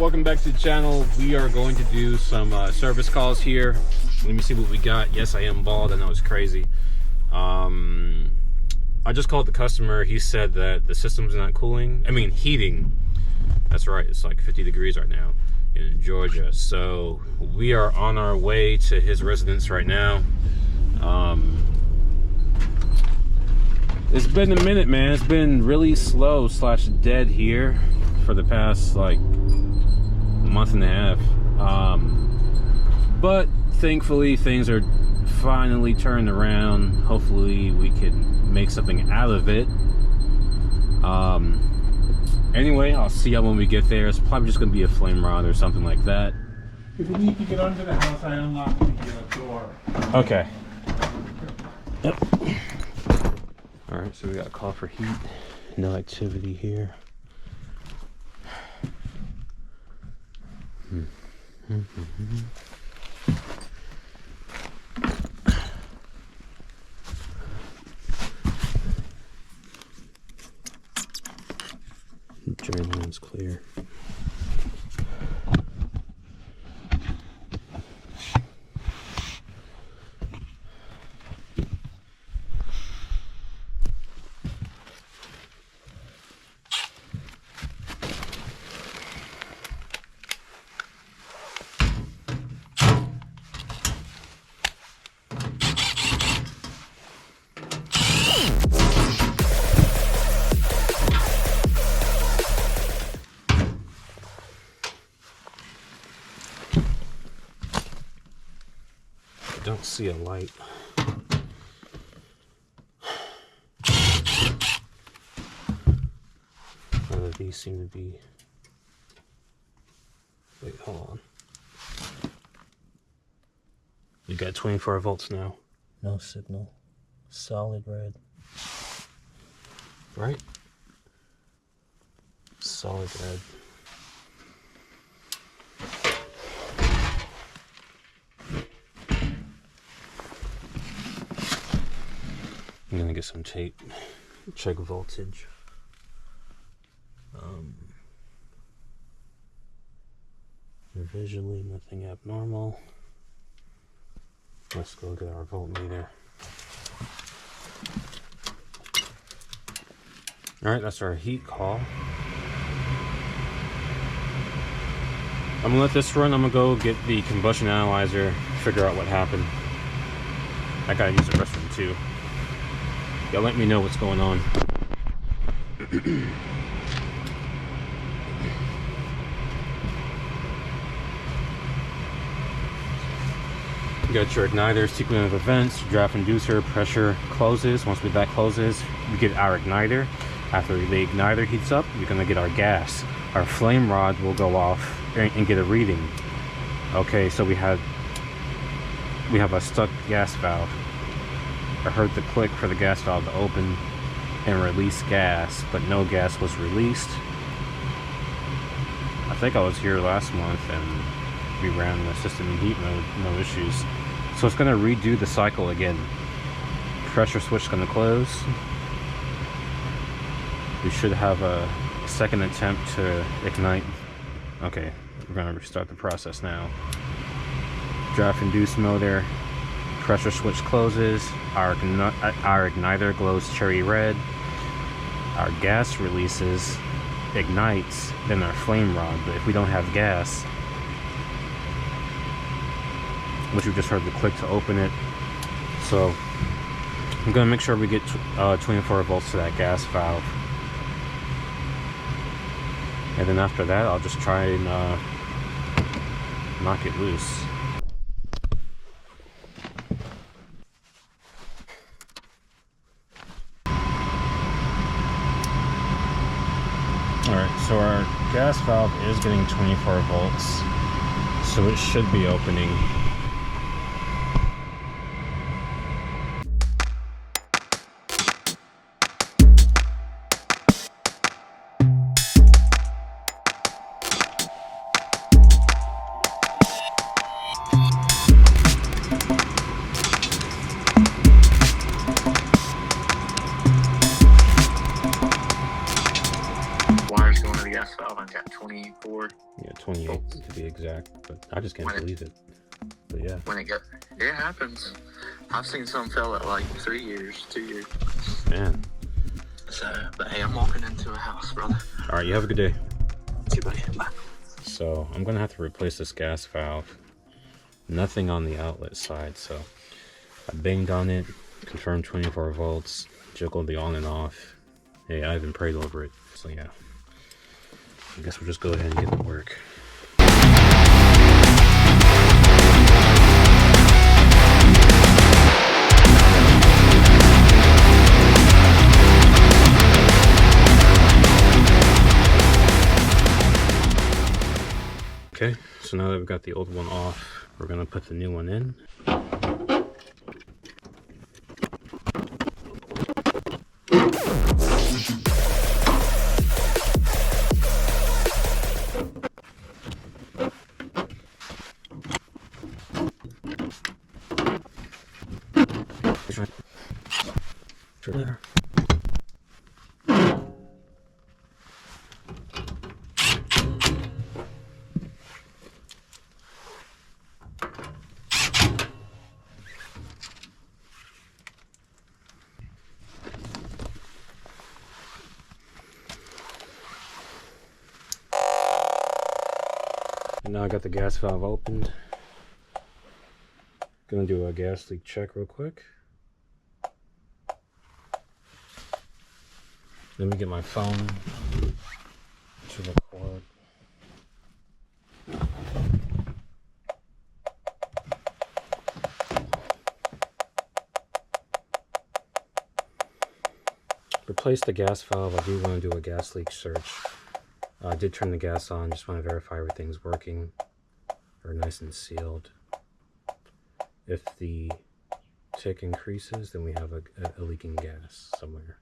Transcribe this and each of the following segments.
welcome back to the channel. We are going to do some service calls here. Let me see what we got. Yes, I am bald. I know it's crazy. I just called the customer. He said that the system's not cooling. I mean, heating. That's right. It's like 50 degrees right now in Georgia. So we are on our way to his residence right now. It's been a minute, man. It's been really slow / dead here for the past like month and a half. But thankfully things are finally turned around. Hopefully we can make something out of it. Anyway, I'll see y'all when we get there. It's probably just gonna be a flame rod or something like that. If you need to get under the house, I unlocked the door. Okay. Yep. All right, so we got a call for heat. No activity here. Drain line's clear. Don't see a light. None of these seem to be. Wait, hold on. We got 24 volts now. No signal. Solid red. Right? Solid red. I'm gonna get some tape, check voltage. Visually, nothing abnormal. Let's go get our voltmeter. All right, that's our heat call. I'm gonna let this run. I'm gonna go get the combustion analyzer, figure out what happened. I gotta use the restroom too. Y'all let me know what's going on. You got your igniter, sequence of events, draft inducer, pressure closes. Once that closes, we get our igniter. After the igniter heats up, we're gonna get our gas. Our flame rod will go off and get a reading. Okay, so we have a stuck gas valve. I heard the click for the gas valve to open and release gas, but no gas was released. I think I was here last month and we ran the system in heat mode, no issues. So it's going to redo the cycle again. Pressure switch is going to close. We should have a second attempt to ignite. Okay, we're going to restart the process now. Draft induced motor. Pressure switch closes, our igniter glows cherry red, our gas releases, ignites, then our flame rod. But if we don't have gas, which we just heard the click to open it, so I'm gonna make sure we get 24 volts to that gas valve, and then after that I'll just try and knock it loose. Alright, so our gas valve is getting 24 volts, so it should be opening. Wires going to the gas valve. I've got 20 24. Yeah, 28 to be exact. But I just can't believe it. But yeah. It happens. I've seen some fail at like 3 years, 2 years. Man. So, but hey, I'm walking into a house, brother. All right, you have a good day. Okay, buddy. Bye. So I'm gonna have to replace this gas valve. Nothing on the outlet side, so I banged on it, confirmed 24 volts, jiggled the on and off. Hey, I even prayed over it. So yeah, I guess we'll just go ahead and get to work. Okay, so now that we've got the old one off, we're gonna put the new one in. There. And now I got the gas valve opened. Gonna do a gas leak check real quick. Let me get my phone to record. Replace the gas valve. I do want to do a gas leak search. I did turn the gas on, just want to verify everything's working or nice and sealed. If the tick increases, then we have a leaking gas somewhere.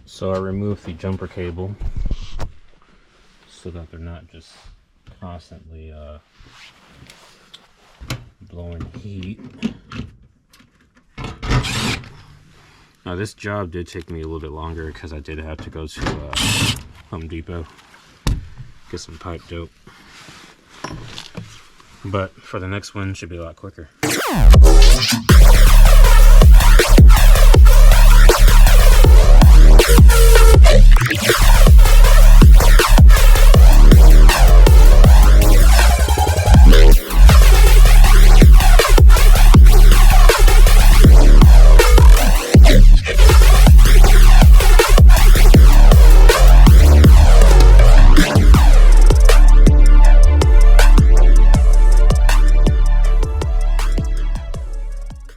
So I removed the jumper cable so that they're not just constantly blowing heat. Now this job did take me a little bit longer because I did have to go to Home Depot, get some pipe dope. But for the next one, it should be a lot quicker.